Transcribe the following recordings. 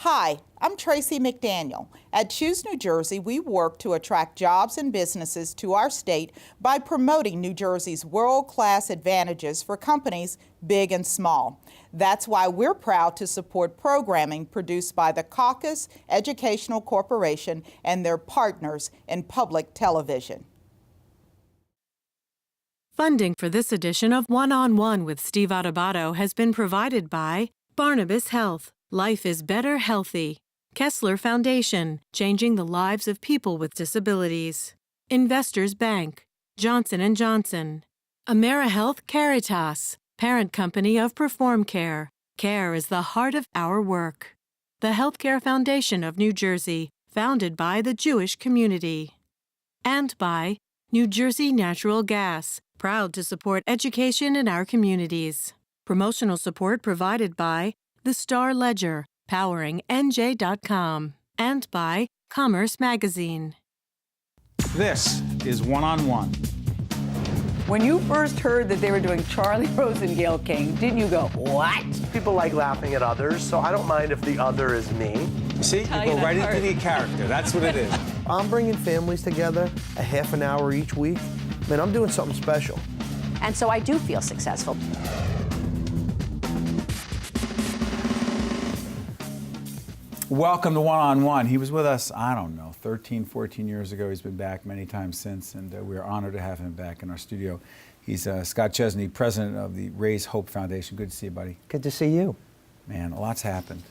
Hi, I'm Tracy McDaniel. At Choose New Jersey, we work to attract jobs and businesses to our state by promoting New Jersey's world-class advantages for companies big and small. That's why we're proud to support programming produced by the Caucus Educational Corporation and their partners in public television. Funding for this edition of One-on-One with Steve Adubato has been provided by Barnabas Health. Life is better healthy. Kessler Foundation, changing the lives of people with disabilities. Investors Bank. Johnson & Johnson. AmeriHealth Caritas, parent company of Perform Care. Care is the heart of our work. The Healthcare Foundation of New Jersey, founded by the Jewish community. And by New Jersey Natural Gas, proud to support education in our communities. Promotional support provided by The Star Ledger, powering NJ.com, and by Commerce Magazine. This is One-on-One. When you first heard that they were doing Charlie Rose and Gayle King, didn't you go, what? People like laughing at others, so I don't mind if the other is me. See, you go right into the character. That's what it is. I'm bringing families together a half an hour each week. Man, I'm doing something special. And so I do feel successful. Welcome to One-on-One. He was with us, I don't know, 13, 14 years ago. He's been back many times since, and we're honored to have him back in our studio. He's Scott Chesney, president of the Raise Hope Foundation. Good to see you, buddy. Good to see you. Man, a lot's happened.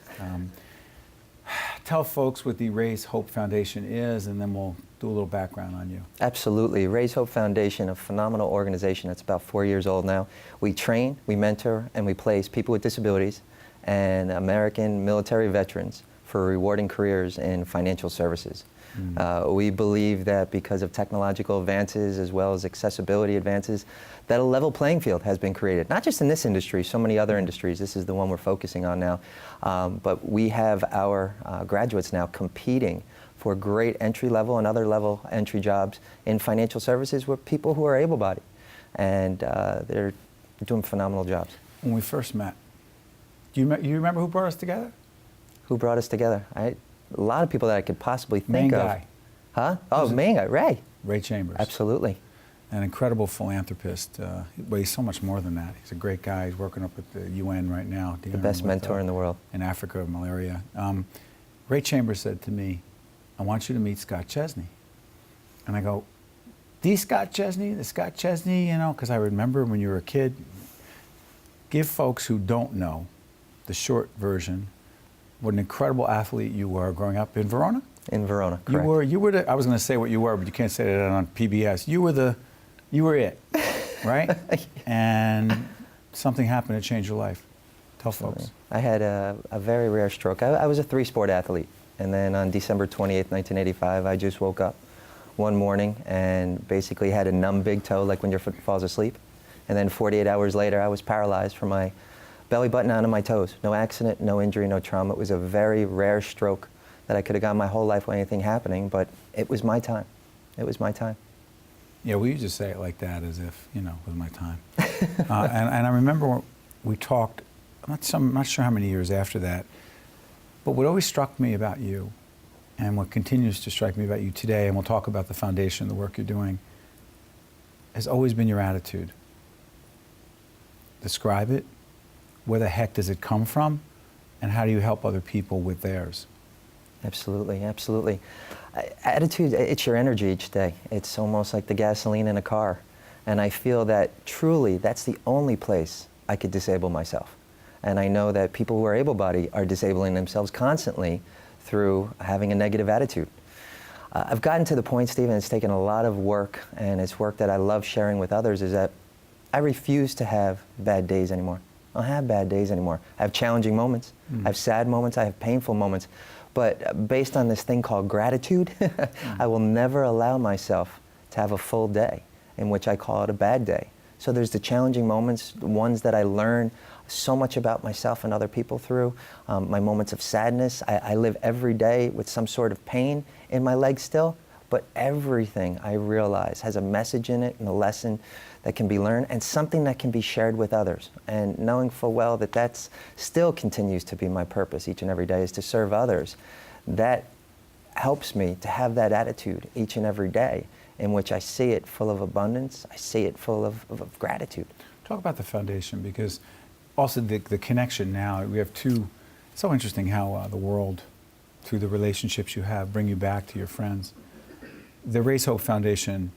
Tell folks what the Raise Hope Foundation is, and then we'll do a little background on you. Absolutely. Raise Hope Foundation, a phenomenal organization that's about 4 years old now. We train, we mentor, and we place people with disabilities and American military veterans for rewarding careers in financial services. We believe that because of technological advances as well as accessibility advances, that a level playing field has been created, not just in this industry, so many other industries. This is the one we're focusing on now. But we have our graduates now competing for great entry-level and other level entry jobs in financial services with people who are able-bodied. And they're doing phenomenal jobs. When we first met, you remember who brought us together? Who brought us together? A lot of people that I could possibly think Main of. guy. Huh? Oh, main guy, Ray. Ray Chambers. Absolutely. An incredible philanthropist. But he's so much more than that. He's a great guy. He's working up at the UN right now. The best mentor in the world. In Africa, malaria. Ray Chambers said to me, I want you to meet Scott Chesney. And I go, the Scott Chesney, you know, because I remember when you were a kid. Give folks who don't know the short version what an incredible athlete you were growing up in Verona? In Verona, correct. You were I was going to say what you were, but you can't say that on PBS. You were it, right? And something happened to change your life. Tell folks. I had a very rare stroke. I was a three-sport athlete. And then on December 28th, 1985, I just woke up one morning and basically had a numb big toe, like when your foot falls asleep. And then 48 hours later, I was paralyzed from my belly button down to my toes. No accident, no injury, no trauma. It was a very rare stroke that I could have gone my whole life without anything happening, but it was my time. It was my time. Yeah, we used to say it like that, as if, you know, it was my time. and I remember we talked, I'm not sure how many years after that, but what always struck me about you, and what continues to strike me about you today, and we'll talk about the foundation, the work you're doing, has always been your attitude. Describe it. Where the heck does it come from? And how do you help other people with theirs? Absolutely, absolutely. Attitude, it's your energy each day. It's almost like the gasoline in a car. And I feel that truly that's the only place I could disable myself. And I know that people who are able-bodied are disabling themselves constantly through having a negative attitude. I've gotten to the point, Stephen, it's taken a lot of work, and it's work that I love sharing with others, is that I refuse to have bad days anymore. I don't have bad days anymore. I have challenging moments. I have sad moments. I have painful moments. But based on this thing called gratitude, I will never allow myself to have a full day in which I call it a bad day. So there's the challenging moments, the ones that I learn so much about myself and other people through, my moments of sadness. I live every day with some sort of pain in my leg still, but everything I realize has a message in it and a lesson that can be learned and something that can be shared with others. And knowing full well that that's still continues to be my purpose each and every day, is to serve others. That helps me to have that attitude each and every day, in which I see it full of abundance, I see it full of gratitude. Talk about the foundation, because also the connection now, we have two, it's so interesting how the world, through the relationships you have, bring you back to your friends. The Raise Hope Foundation,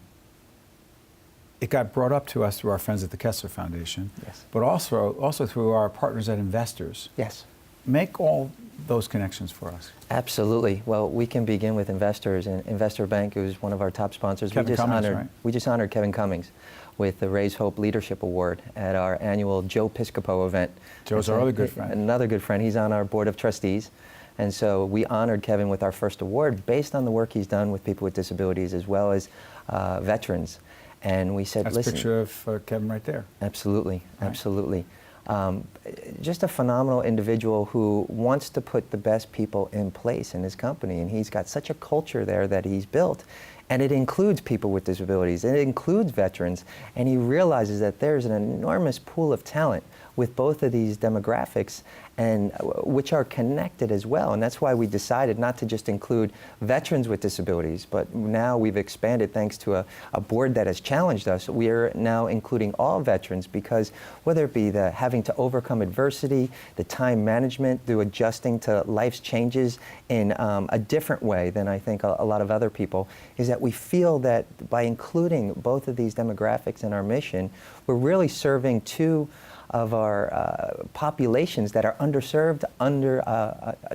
it got brought up to us through our friends at the Kessler Foundation, Yes. but also through our partners at Investors. Yes. Make all those connections for us. Absolutely. Well, we can begin with Investors, and Investor Bank, who's one of our top sponsors. Kevin Cummings, right? We just honored Kevin Cummings with the Raise Hope Leadership Award at our annual Joe Piscopo event. Joe's our other good friend. Another good friend. He's on our board of trustees. And so we honored Kevin with our first award based on the work he's done with people with disabilities as well as veterans. And we said, That's listen. a picture of Kevin right there. Absolutely, Right. absolutely. Just a phenomenal individual who wants to put the best people in place in his company, and he's got such a culture there that he's built, and it includes people with disabilities, and it includes veterans, and he realizes that there's an enormous pool of talent with both of these demographics, and which are connected as well. And that's why we decided not to just include veterans with disabilities, but now we've expanded thanks to a board that has challenged us. We are now including all veterans, because whether it be the having to overcome adversity, the time management through adjusting to life's changes in a different way than I think a lot of other people, is that we feel that by including both of these demographics in our mission, we're really serving two of our populations that are underserved,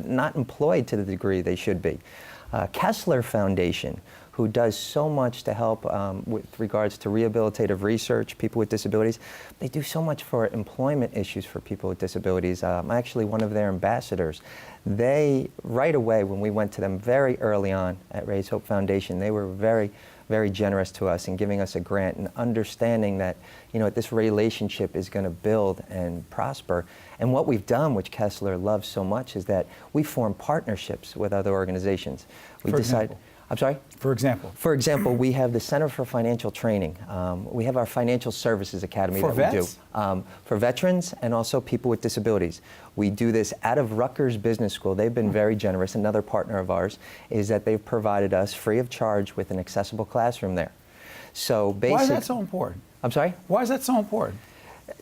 not employed to the degree they should be. Kessler Foundation, who does so much to help with regards to rehabilitative research, people with disabilities. They do so much for employment issues for people with disabilities. I'm actually one of their ambassadors. They, right away, when we went to them very early on at Raise Hope Foundation, they were very generous to us in giving us a grant and understanding that, you know, this relationship is going to build and prosper. And what we've done, which Kessler loves so much, is that we form partnerships with other organizations. We decide. I'm sorry? For example? For example, we have the Center for Financial Training. We have our Financial Services Academy For that vets? we do. For veterans and also people with disabilities. We do this out of Rutgers Business School. They've been very generous. Another partner of ours is that they've provided us free of charge with an accessible classroom there. So basically, Why is that so important? I'm sorry? Why is that so important?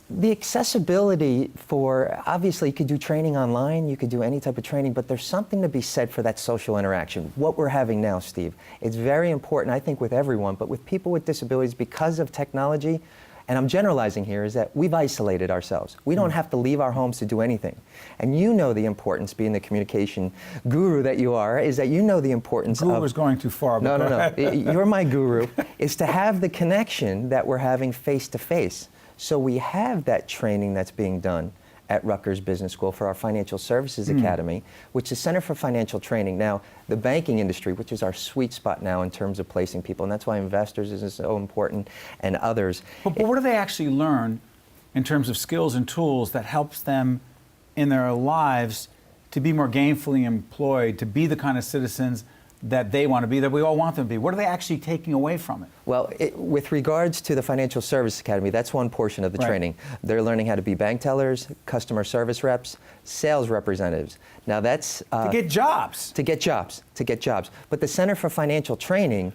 The accessibility for, obviously you could do training online, you could do any type of training, but there's something to be said for that social interaction. What we're having now, Steve, it's very important, I think, with everyone, but with people with disabilities, because of technology, and I'm generalizing here, is that we've isolated ourselves. We don't have to leave our homes to do anything. And you know the importance, being the communication guru that you are, is that you know the importance Guru of... was going too far. No, you're my guru, is to have the connection that we're having face to face. So we have that training that's being done at Rutgers Business School for our Financial Services Academy, which is Center for Financial Training. Now, the banking industry, which is our sweet spot now in terms of placing people, and that's why Investors is so important, and others. But what do they actually learn in terms of skills and tools that helps them in their lives to be more gainfully employed, to be the kind of citizens that they want to be, that we all want them to be? What are they actually taking away from it? Well, with regards to the Financial Service Academy, that's one portion of the training. They're learning how to be bank tellers, customer service reps, sales representatives. Now that's... to get jobs. To get jobs, to get jobs. But the Center for Financial Training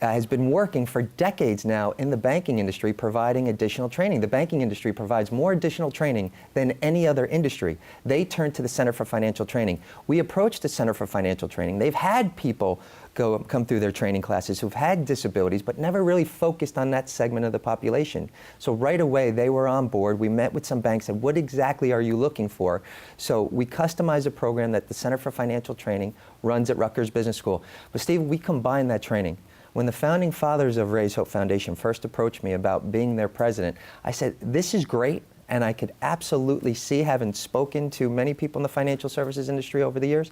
has been working for decades now in the banking industry, providing additional training. The banking industry provides more additional training than any other industry. They turn to the Center for Financial Training. We approached the Center for Financial Training. They've had people come through their training classes who've had disabilities, but never really focused on that segment of the population. So right away, they were on board. We met with some banks and said, what exactly are you looking for? So we customized a program that the Center for Financial Training runs at Rutgers Business School. But Steve, we combined that training. When the founding fathers of Raise Hope Foundation first approached me about being their president, I said, this is great, and I could absolutely see, having spoken to many people in the financial services industry over the years,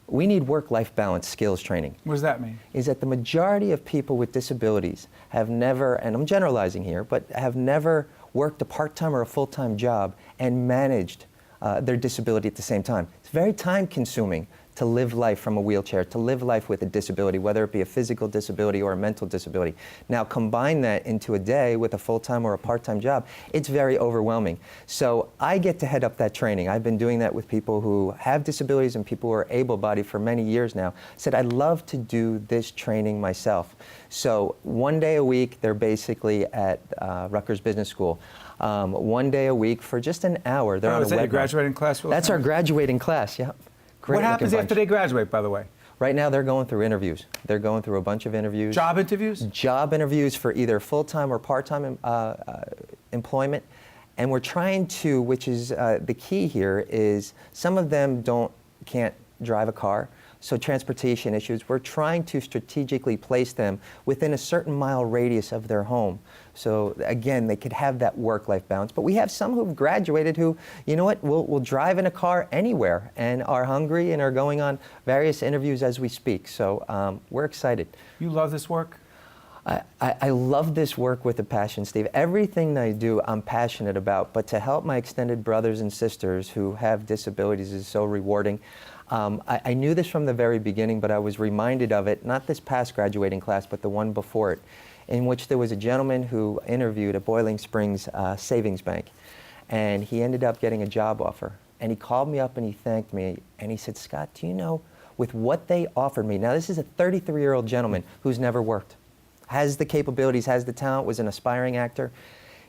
we need work-life balance skills training. What does that mean? Is that the majority of people with disabilities have never, and I'm generalizing here, but have never worked a part-time or a full-time job and managed their disability at the same time. It's very time-consuming to live life from a wheelchair, to live life with a disability, whether it be a physical disability or a mental disability. Now combine that into a day with a full-time or a part-time job, it's very overwhelming. So I get to head up that training. I've been doing that with people who have disabilities and people who are able-bodied for many years now. Said I'd love to do this training myself. So one day a week, they're basically at Rutgers Business School. One day a week for just an hour. They're on a is that your webinar. graduating class? That's our graduating class, yeah. What happens after they graduate, by the way? Right now, they're going through interviews. They're going through a bunch of interviews. Job interviews? Job interviews for either full-time or part-time employment. And we're trying to, which is the key here, is some of them can't drive a car, so transportation issues. We're trying to strategically place them within a certain mile radius of their home. So again, they could have that work-life balance. But we have some who've graduated who, you know what, will drive in a car anywhere and are hungry and are going on various interviews as we speak. So we're excited. You love this work? I love this work with a passion, Steve. Everything that I do, I'm passionate about, but to help my extended brothers and sisters who have disabilities is so rewarding. I knew this from the very beginning, but I was reminded of it, not this past graduating class, but the one before it, in which there was a gentleman who interviewed at Boiling Springs Savings Bank, and he ended up getting a job offer. And he called me up and he thanked me, and he said, Scott, do you know, with what they offered me, now this is a 33-year-old gentleman who's never worked, has the capabilities, has the talent, was an aspiring actor.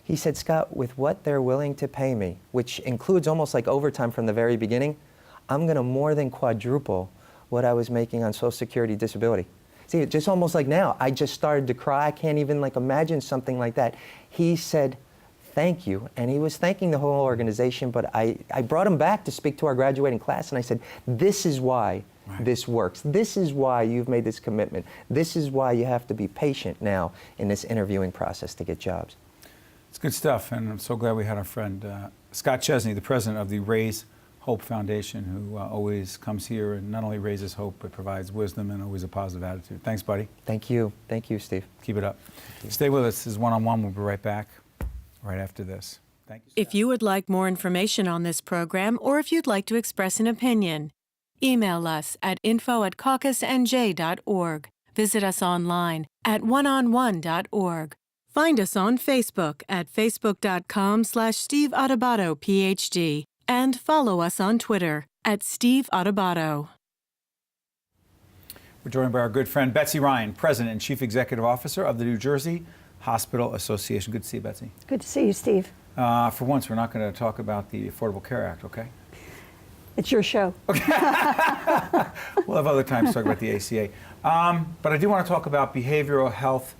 He said, Scott, with what they're willing to pay me, which includes almost like overtime from the very beginning, I'm going to more than quadruple what I was making on Social Security disability. See, just almost like now, I just started to cry. I can't even like imagine something like that. He said, thank you, and he was thanking the whole organization, but I brought him back to speak to our graduating class, and I said, this is why this works. This is why you've made this commitment. This is why you have to be patient now in this interviewing process to get jobs. It's good stuff, and I'm so glad we had our friend Scott Chesney, the president of the Raise Hope Foundation, who always comes here and not only raises hope, but provides wisdom and always a positive attitude. Thanks, buddy. Thank you. Thank you, Steve. Keep it up. Stay with us. This is One-on-One. We'll be right back right after this. Thank you. If you would like more information on this program, or if you'd like to express an opinion, email us at info@caucusnj.org. Visit us online at oneonone.org. Find us on Facebook at facebook.com/Steve Adubato, PhD. And follow us on Twitter at Steve Adubato. We're joined by our good friend Betsy Ryan, President and Chief Executive Officer of the New Jersey Hospital Association. Good to see you, Betsy. Good to see you, Steve. For once, we're not going to talk about the Affordable Care Act, okay? It's your show. Okay. We'll have other times to talk about the ACA. But I do want to talk about behavioral health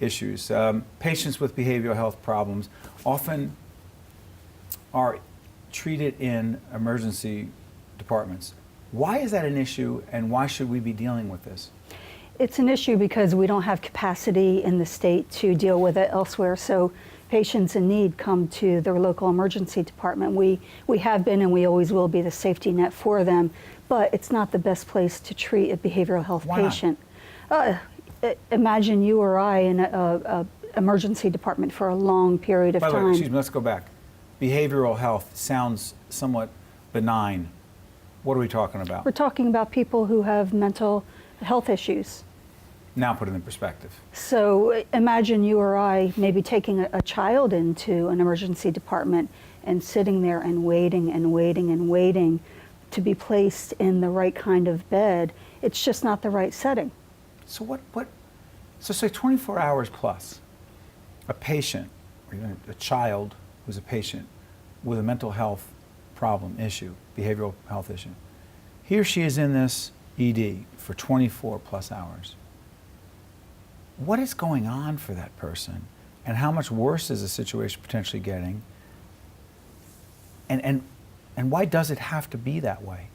issues. Patients with behavioral health problems often are treated in emergency departments. Why is that an issue, and why should we be dealing with this? It's an issue because we don't have capacity in the state to deal with it elsewhere. So patients in need come to their local emergency department. We have been and we always will be the safety net for them, but it's not the best place to treat a behavioral health patient. Imagine you or I in an emergency department for a long period of time. By the way, excuse me, let's go back. Behavioral health sounds somewhat benign. What are we talking about? We're talking about people who have mental health issues. Now put it in perspective. So imagine you or I maybe taking a child into an emergency department and sitting there and waiting and waiting and waiting to be placed in the right kind of bed. It's just not the right setting. So so say 24 hours plus, a patient, or even a child who's a patient with a mental health problem, issue, behavioral health issue, he or she is in this ED for 24 plus hours. What is going on for that person, and how much worse is the situation potentially getting, and why does it have to be that way?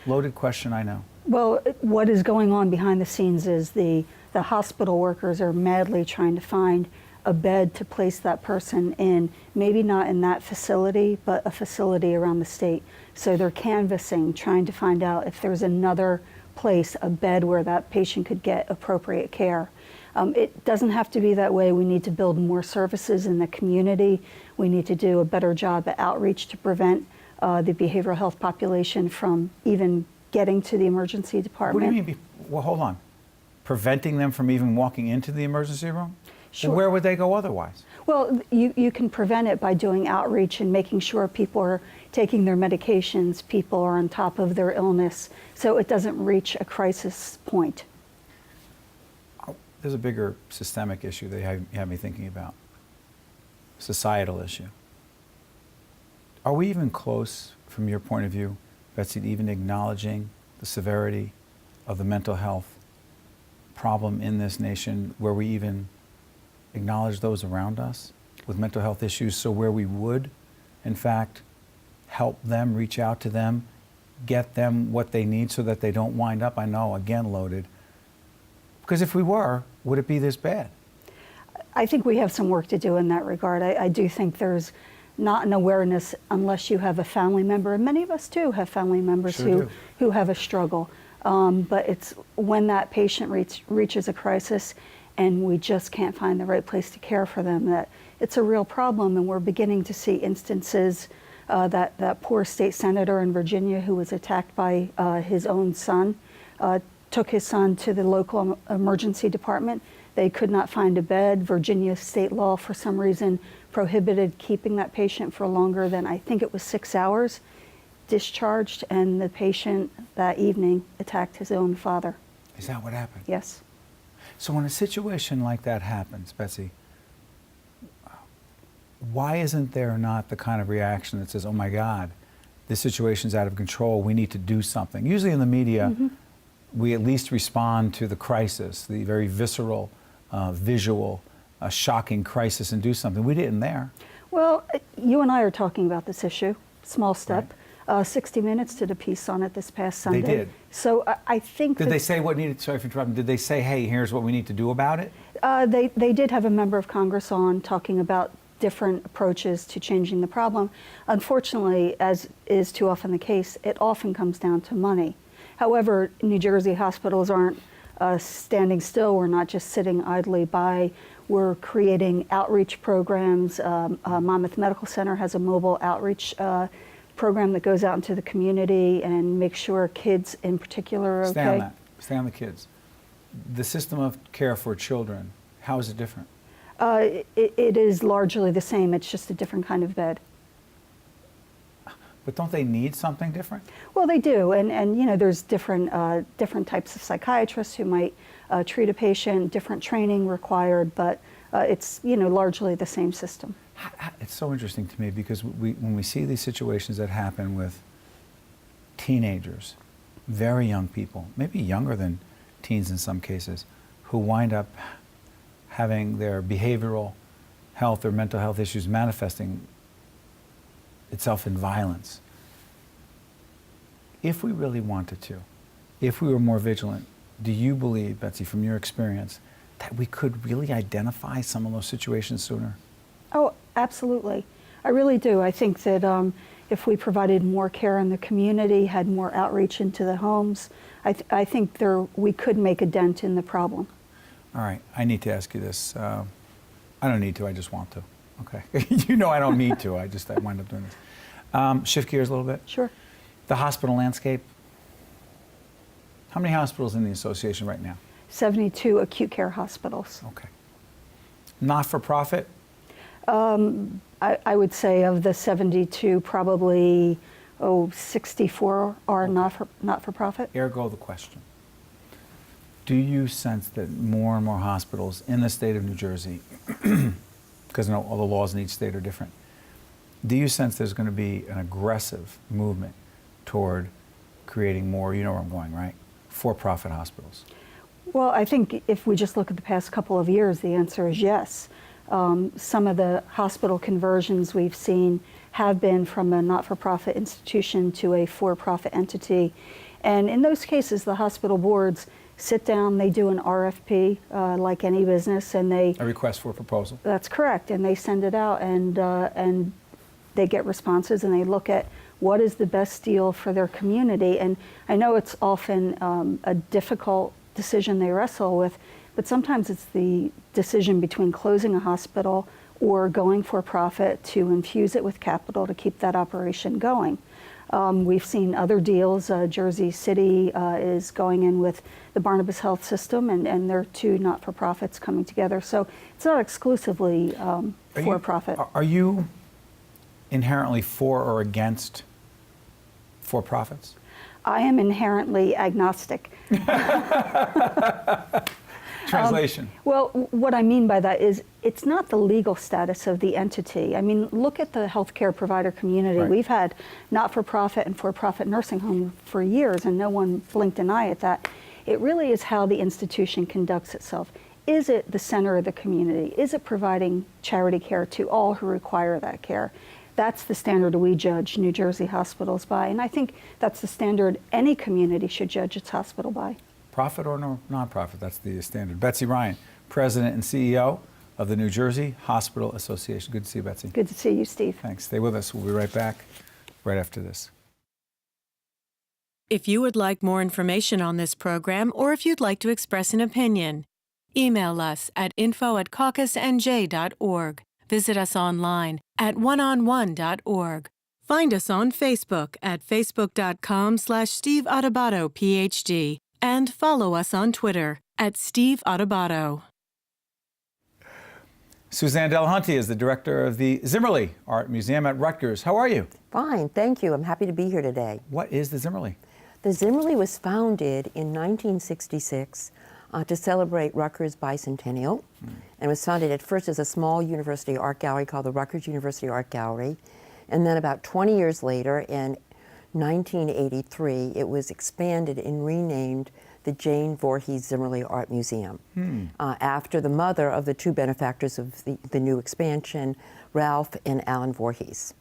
Loaded question, I know. Well, what is going on behind the scenes is the hospital workers are madly trying to find a bed to place that person in, maybe not in that facility, but a facility around the state. So they're canvassing, trying to find out if there's another place, a bed where that patient could get appropriate care. It doesn't have to be that way. We need to build more services in the community. We need to do a better job at outreach to prevent the behavioral health population from even getting to the emergency department. What do you mean? Well, hold on. Preventing them from even walking into the emergency room? Sure. Well, where would they go otherwise? Well, you can prevent it by doing outreach and making sure people are taking their medications, people are on top of their illness, so it doesn't reach a crisis point. There's a bigger systemic issue that you have me thinking about. Societal issue. Are we even close, from your point of view, Betsy, to even acknowledging the severity of the mental health problem in this nation, where we even acknowledge those around us with mental health issues, so where we would, in fact, help them, reach out to them, get them what they need so that they don't wind up, I know, again, loaded. Because if we were, would it be this bad? I think we have some work to do in that regard. I do think there's not an awareness unless you have a family member, and many of us too have family members who have a struggle. But it's when that patient reaches a crisis and we just can't find the right place to care for them, that it's a real problem. And we're beginning to see instances that poor state senator in Virginia who was attacked by his own son, took his son to the local emergency department. They could not find a bed. Virginia state law, for some reason, prohibited keeping that patient for longer than, I think it was 6 hours. Discharged, and the patient that evening attacked his own father. Is that what happened? Yes. So when a situation like that happens, Betsy, why isn't there not the kind of reaction that says, oh my God, this situation's out of control, we need to do something? Usually in the media, we at least respond to the crisis, the very visceral, visual, shocking crisis, and do something. We didn't there. Well, you and I are talking about this issue, small step. Right. 60 Minutes did a piece on it this past Sunday. They did. So I think Did they say what needed, sorry for interrupting, did they say, hey, here's what we need to do about it? They did have a member of Congress on talking about different approaches to changing the problem. Unfortunately, as is too often the case, it often comes down to money. However, New Jersey hospitals aren't standing still. We're not just sitting idly by. We're creating outreach programs. Monmouth Medical Center has a mobile outreach program that goes out into the community and makes sure kids in particular are okay. Stay on that. Stay on the kids. The system of care for children, how is it different? It is largely the same. It's just a different kind of bed. But don't they need something different? Well, they do, and you know, there's different types of psychiatrists who might treat a patient, different training required, but it's, you know, largely the same system. It's so interesting to me because when we see these situations that happen with teenagers, very young people, maybe younger than teens in some cases, who wind up having their behavioral health or mental health issues manifesting itself in violence. If we really wanted to, if we were more vigilant, do you believe, Betsy, from your experience, that we could really identify some of those situations sooner? Oh, absolutely. I really do. I think that if we provided more care in the community, had more outreach into the homes, I think we could make a dent in the problem. All right, I need to ask you this. I don't need to, I just want to. Okay. You know I don't need to, I wind up doing this. Shift gears a little bit. Sure. The hospital landscape. How many hospitals in the association right now? 72 acute care hospitals. Okay. Not-for-profit? I would say of the 72, probably 64 are not-for-profit. Ergo the question. Do you sense that more and more hospitals in the state of New Jersey, because I know all the laws in each state are different, do you sense there's going to be an aggressive movement toward creating more, you know where I'm going, right, for-profit hospitals? Well, I think if we just look at the past couple of years, the answer is yes. Some of the hospital conversions we've seen have been from a not-for-profit institution to a for-profit entity. And in those cases, the hospital boards sit down, they do an RFP like any business, and they... A request for a proposal. That's correct, and they send it out, and they get responses, and they look at what is the best deal for their community. And I know it's often a difficult decision they wrestle with, but sometimes it's the decision between closing a hospital or going for profit to infuse it with capital to keep that operation going. We've seen other deals. Jersey City is going in with the Barnabas Health System, and they're two not-for-profits coming together. So it's not exclusively for-profit. Are you inherently for or against for-profits? I am inherently agnostic. Translation. Well, what I mean by that is it's not the legal status of the entity. I mean, look at the healthcare provider community. Right. We've had not-for-profit and for-profit nursing home for years, and no one blinked an eye at that. It really is how the institution conducts itself. Is it the center of the community? Is it providing charity care to all who require that care? That's the standard we judge New Jersey hospitals by, and I think that's the standard any community should judge its hospital by. Profit or nonprofit, that's the standard. Betsy Ryan, President and CEO of the New Jersey Hospital Association. Good to see you, Betsy. Good to see you, Steve. Thanks. Stay with us. We'll be right back right after this. If you would like more information on this program, or if you'd like to express an opinion, email us at info@caucusnj.org. Visit us online at oneonone.org. Find us on Facebook at facebook.com/Steve Adubato, PhD, and follow us on Twitter at Steve Adubato. Suzanne Delehanty is the director of the Zimmerli Art Museum at Rutgers. How are you? Fine, thank you. I'm happy to be here today. What is the Zimmerli? The Zimmerli was founded in 1966 to celebrate Rutgers' bicentennial, and was founded at first as a small university art gallery called the Rutgers University Art Gallery, and then about 20 years later, in 1983, it was expanded and renamed the Jane Voorhees Zimmerli Art Museum, after the mother of the two benefactors of the new expansion, Ralph and Alan Voorhees.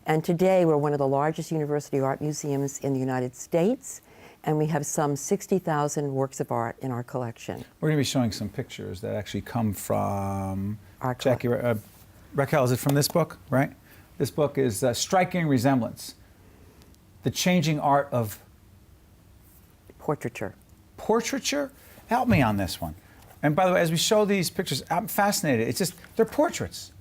And today we're one of the largest university art museums in the United States, and we have some 60,000 works of art in our collection. We're going to be showing some pictures that actually come from Our Jackie. Raquel, is it from this book, right? This book is Striking Resemblance, The Changing Art of Portraiture. Portraiture? Help me on this one. And by the way, as we show these pictures, I'm fascinated. It's just, they're portraits.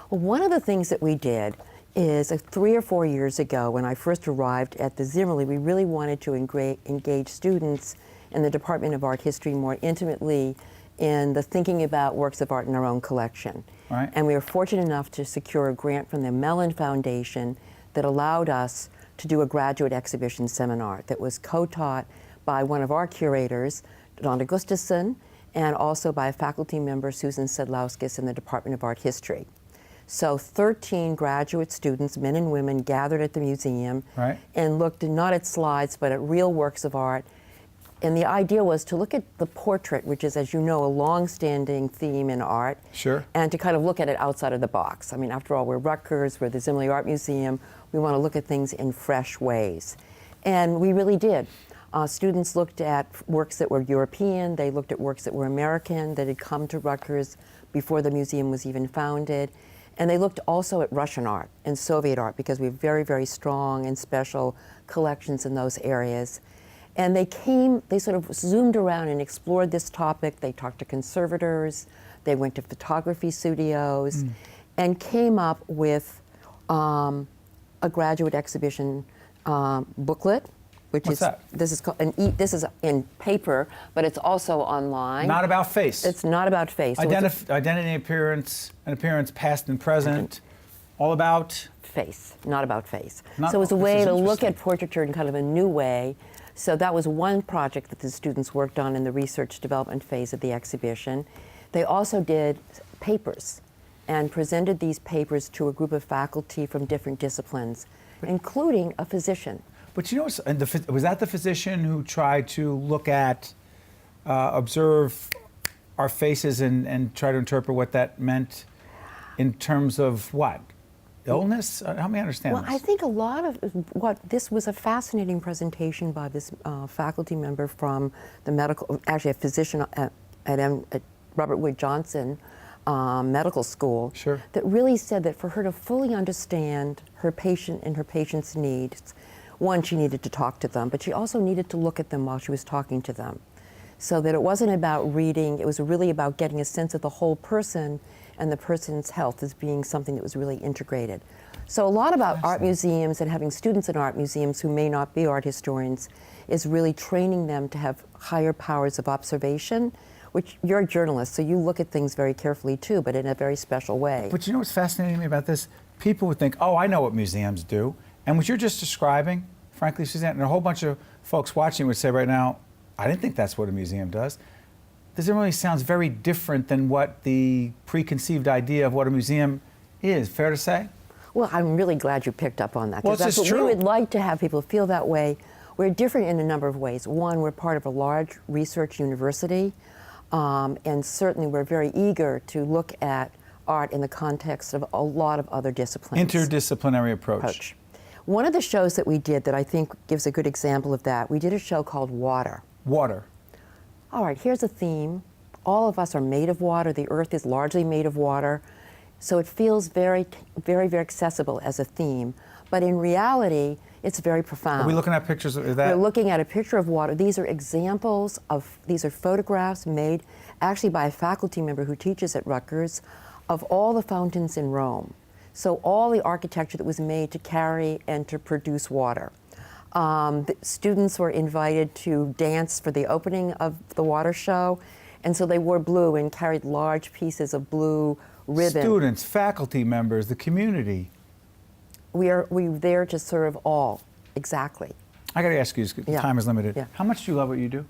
Well, one of the things that we did is 3 or 4 years ago, when I first arrived at the Zimmerli, we really wanted to engage students in the Department of Art History more intimately in the thinking about works of art in our own collection. Right. And we were fortunate enough to secure a grant from the Mellon Foundation that allowed us to do a graduate exhibition seminar that was co-taught by one of our curators, Donna Gustafson, and also by a faculty member, Susan Sedlowskis, in the Department of Art History. So 13 graduate students, men and women, gathered at the museum and looked not at slides, but at real works of art. And the idea was to look at the portrait, which is, as you know, a long-standing theme in art, and to kind of look at it outside of the box. I mean, after all, we're Rutgers, we're the Zimmerli Art Museum. We want to look at things in fresh ways. And we really did. Students looked at works that were European, they looked at works that were American, that had come to Rutgers before the museum was even founded. And they looked also at Russian art and Soviet art, because we have very, very strong and special collections in those areas. And they sort of zoomed around and explored this topic. They talked to conservators, they went to photography studios, and came up with a graduate exhibition booklet. This is called this is in paper, but it's also online. Not about face. It's not about face. Identity, appearance, past and present, all about face, not about face. So it was a way to look at portraiture in kind of a new way. So that was one project that the students worked on in the research development phase of the exhibition. They also did papers and presented these papers to a group of faculty from different disciplines, including a physician. But you know, was that the physician who tried to look at, observe our faces and try to interpret what that meant in terms of what? Illness? Help me understand this. Well, I think a lot of this was a fascinating presentation by this faculty member from the medical, actually a physician at Robert Wood Johnson Medical School, that really said that for her to fully understand her patient and her patient's needs, one, she needed to talk to them, but she also needed to look at them while she was talking to them. So that it wasn't about reading, it was really about getting a sense of the whole person and the person's health as being something that was really integrated. So a lot about art museums and having students in art museums who may not be art historians is really training them to have higher powers of observation, which you're a journalist, so you look at things very carefully too, but in a very special way. But you know what's fascinating to me about this? People would think, oh, I know what museums do. And what you're just describing, frankly, Suzanne, and a whole bunch of folks watching would say right now, I didn't think that's what a museum does. This really sounds very different than what the preconceived idea of what a museum is. Fair to say? Well, I'm really glad you picked up on that. Well, That's what true. we would like to have people feel that way. We're different in a number of ways. One, we're part of a large research university, and certainly we're very eager to look at art in the context of a lot of other disciplines. Interdisciplinary approach. One of the shows that we did that I think gives a good example of that, we did a show called Water. Water. All right, here's a theme. All of us are made of water. The earth is largely made of water. So it feels very, very, very accessible as a theme. But in reality, it's very profound. Are we looking at pictures of that? We're looking at a picture of water. These are examples of, these are photographs made actually by a faculty member who teaches at Rutgers of all the fountains in Rome. So all the architecture that was made to carry and to produce water. The students were invited to dance for the opening of the water show, and so they wore blue and carried large pieces of blue ribbon. Students, faculty members, the community. We're there to serve all, exactly. I got to ask you, Yeah. time is limited. Yeah. How much do you love what you do?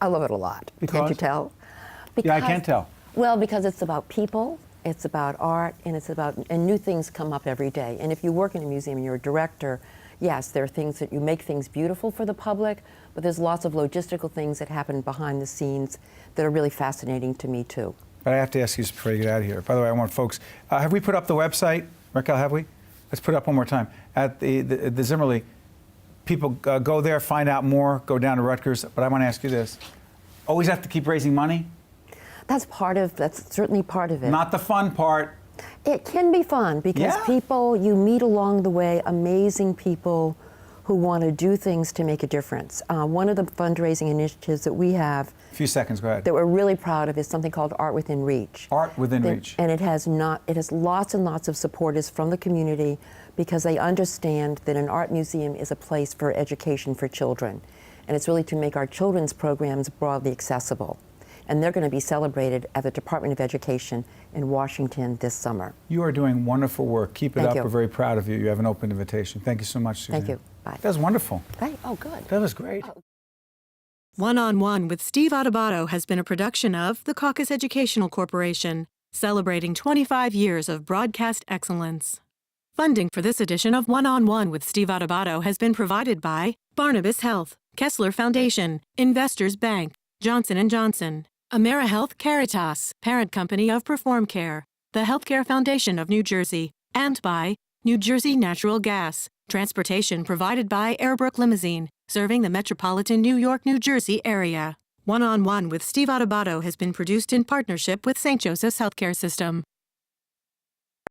I love it a lot. Because? Can't you tell? Yeah, I can't tell. Well, because it's about people, it's about art, and it's about, and new things come up every day. And if you work in a museum and you're a director, yes, there are things that you make things beautiful for the public, but there's lots of logistical things that happen behind the scenes that are really fascinating to me too. But I have to ask you before you get out of here. By the way, I want folks, have we put up the website? Raquel, have we? Let's put it up one more time. At the Zimmerli, people go there, find out more, go down to Rutgers. But I want to ask you this. Always have to keep raising money? That's certainly part of it. Not the fun part. It can be fun because people, you meet along the way amazing people who want to do things to make a difference. One of the fundraising initiatives that we have, A few seconds, go ahead. that we're really proud of is something called Art Within Reach. Art Within Reach. And it has lots and lots of supporters from the community because they understand that an art museum is a place for education for children. And it's really to make our children's programs broadly accessible. And they're going to be celebrated at the Department of Education in Washington this summer. You are doing wonderful work. Keep it Thank up. you. We're very proud of you. You have an open invitation. Thank you so much, Suzanne. Thank you. Bye. That was wonderful. Bye. Oh, good. That was great. One-on-One with Steve Adubato has been a production of the Caucus Educational Corporation, celebrating 25 years of broadcast excellence. Funding for this edition of One-on-One with Steve Adubato has been provided by Barnabas Health, Kessler Foundation, Investors Bank, Johnson & Johnson, AmeriHealth Caritas, parent company of Perform Care, the Healthcare Foundation of New Jersey, and by New Jersey Natural Gas, transportation provided by Airbrook Limousine, serving the metropolitan New York, New Jersey area. One-on-One with Steve Adubato has been produced in partnership with St. Joseph's Healthcare System.